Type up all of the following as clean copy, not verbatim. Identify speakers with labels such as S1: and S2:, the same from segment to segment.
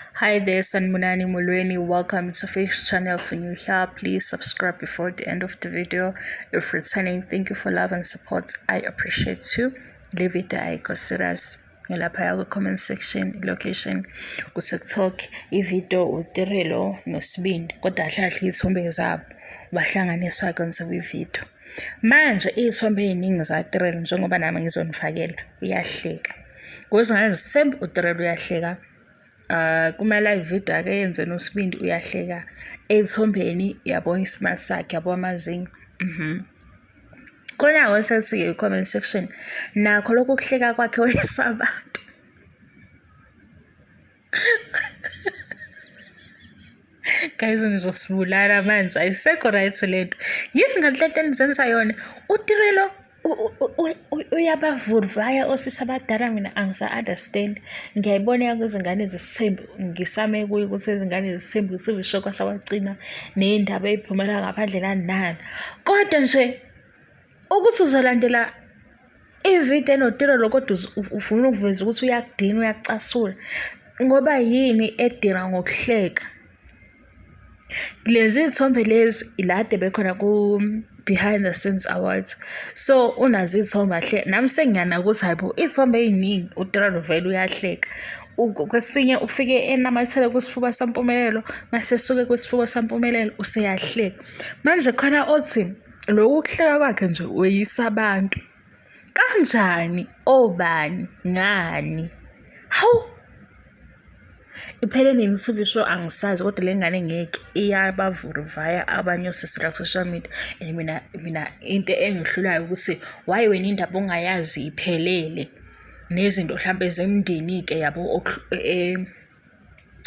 S1: Hi there, Sanmunani Mulweni. Welcome to Face Channel. For new here, please subscribe before the end of the video. If returning, thank you for love and support. I appreciate you. Leave it there. Serious. Ngilapha comment section, location, ku TikTok, video uTirelo noSibindi. Kodwa hlahle izithombe zabo bahlanganiswa kwenza video. Manje izithombe eziningi zaTirelo njengoba nami ngizonifakela uyahleka. Izingane Zesthembu uTirelo uyahleka. Kuma live video ake yenze noSibindi uyahleka. Ezithombeni yabona ismart sakhe yabo amazinyo. Khona wasethi comment section nakho lokho kuhleka kwakhe wesabantu. Guys, ngizosibulala manje ayisekho right lento. Yini nganhlete nizenza yona? uTirelo uyabavurvaya osisi abadala mina angisa understand. Ngiyayibona kwizingane Zesthembu ngisame kuyo ukuthi izingane Zesthembu sivishoko shawagcina nezindaba eziphumela ngaphandle kanani. Kodwa nje ukuthi uzolandela ivideo noTirelo kodwa ufuna ukuveza ukuthi uyakudina uyacasula ngoba yini edira ngokuhleka. Lezi izithombe lezi ilade bekhona ku behind the scenes awards, so unazi izithombe ahle nami sengiyana ukuthi hayibo izithombe eziningi uTirelo vele uyahleka. Kwesinye ufike enamathele kwisifuba sampumelelo mase suke kwisifuba sampumelelo useyahleka. Manje khona othi lokuhleka kwakhe nje uyisa abantu kanjani obani ngani hawu iphele nemi-TV show angisazi kodwa lengane ngeke iyabavurvaya abanye osisi social media. And mina into engihlulayo ukuthi why wena indaba ongayazi iphelele nezinto mhlambe zemndeni ke yabo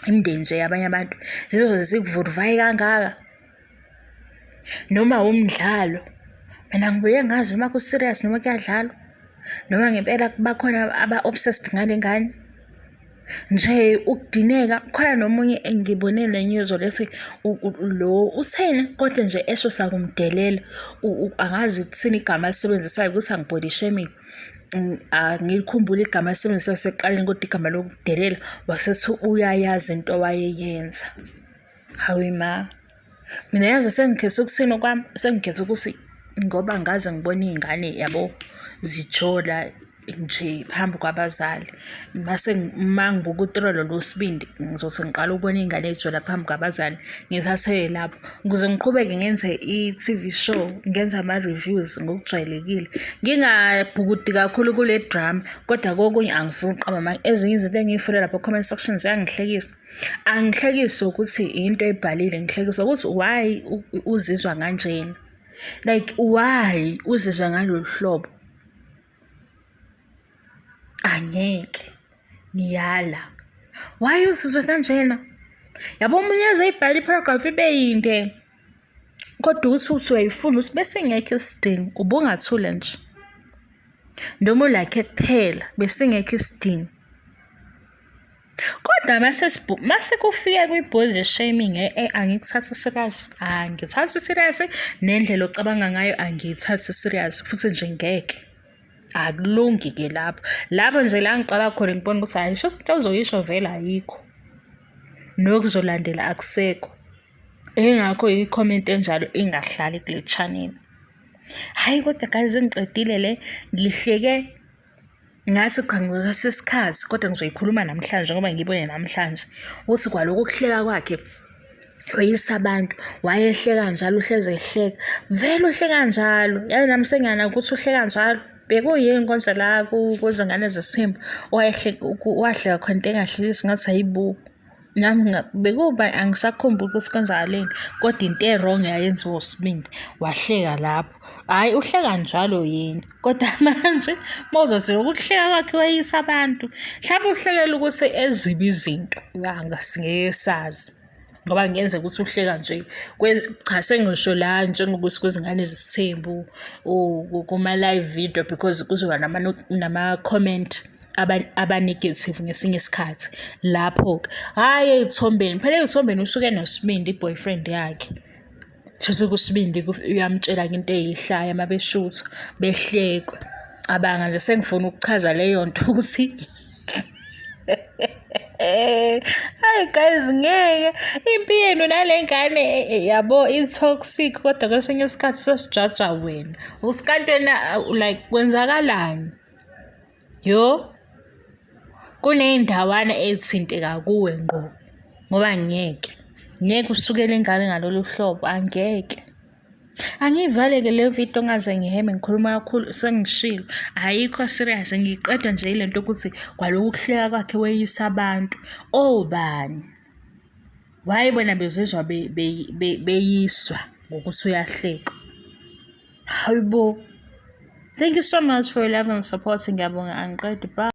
S1: imndeni nje yabanye abantu zizoze zikuvurvaye kangaka noma umdlalo. Mina ngibuye ngazi uma ku serious noma kuyadlalwa noma ngempela bakhona aba-obsessed ngale ngane nje ukudineka. Khona nomunye engibonele nyezo lesi lo uthena kodwa nje esho sakumdelela angazi ukuthini igama alisebenzisayo ukuthi angibody shaming. Ngikhumbula igama alisebenzisayo seqaleni kodwa igama lokudelela wasethi uyayazi into wayeyenza. Hawe ma mina yazi sengikhetha ukuthini kwami sengikhetha ukuthi ngoba ngaze ngibona izingane yabo zijola nje phambi kwabazali mase mangibuka uTirelo noSibindi ngizothi ngiqala ukubona izingane ezijola phambi kwabazali ngithathe lapho ukuze ngiqhubeke ngenze i-TV show ngenza ama-reviews ngokujwayelekile ngingabhukudi kakhulu kule drama. Kodwa kokunye angifuni uqamba ezinye izinto engiyifuna lapho comment section ziyangihlekisa. Angihlekisa ukuthi into ebhalile ngihlekisa ukuthi why uzizwa kanjena, like why uzizwa ngalolu hlobo. Angeke ngiyala why uzizwe kanjena yabo omunye ezayibhala iparagraph ibe yinde kodwa uthi uyayifuna ukuthi bese ngeke isidingo ubungathula nje noma like kuphela bese ngeke isidingo. Kodwa mase kufika kwi-body shaming angikuthatha serious. Angithatha serious nendlela ocabanga ngayo angiyithatha serious futhi nje ngeke akulungi ke lapho nje la ngiqala khona ngibona ukuthi hayi sho ukuthi uzoyisho vele ayikho nokuzolandela akusekho. Engakho i-comment enjalo ingahlali kule channel. Hayi kodwa guys ngiqedile le ngihleke ngathi khangikase isikhathi kodwa ngizoyikhuluma namhlanje ngoba ngibone namhlanje ukuthi kwaloko kuhleka kwakhe wayisa abantu wayehleka njalo uhleze ehleka vele uhleka njalo. Yazi nami sengiyana ukuthi uhleka njalo bekuyini konje la kuzingane Zesthembu wahleka khona into engahlekisi ngathi hayibo nami bekuba angisakhumbuli ukuthi kwenzakaleni kodwa into e-wrong yayenziwa uSibindi wahleka lapho. Hayi uhleka njalo yini kodwa manje mawuzothi ukuhleka kwakhe wayisa abantu mhlawumbe uhlekela ukuthi ezibi izinto angasingesazi ngoba ngenze ukuthi uhleka nje cha sengisho la njengokuthi kwezingane Zesthembu kuma live video because kuzoba nama comment aba-negative ngesinye isikhathi lapho hayi ezithombeni phela ezithombeni usuke noSibindi i-boyfriend yakhe futhi kuSibindi uyamtshela into eyihlaya uma beshutha behlekwe. Abanga nje sengifuna ukuchaza leyo nto ukuthi Hayi guys, ngeke impi yenu nale ngane yabo i-toxic, kodwa kwesinye isikhathi sesijaja wena. Usikanti wena like kwenzakalani? Kuney'ndawana ey'thinteka kuwe ngqo, ngoba ngeke usukele ingane ngalolu hlobo, angeke. Angiyivale-ke le video ngaze ngiheme ngikhuluma kakhulu sengishilo. Ayikho serious, ngiqedwa nje ile nto ukuthi kwaloku kuhleka kwakhe weyisa abantu. Obani? Why bona bezizwa beyiswa ngokuthi uyahleka? Hayibo. Thank you so much for your love and support. Ngiyabonga, angiqedi. Bye.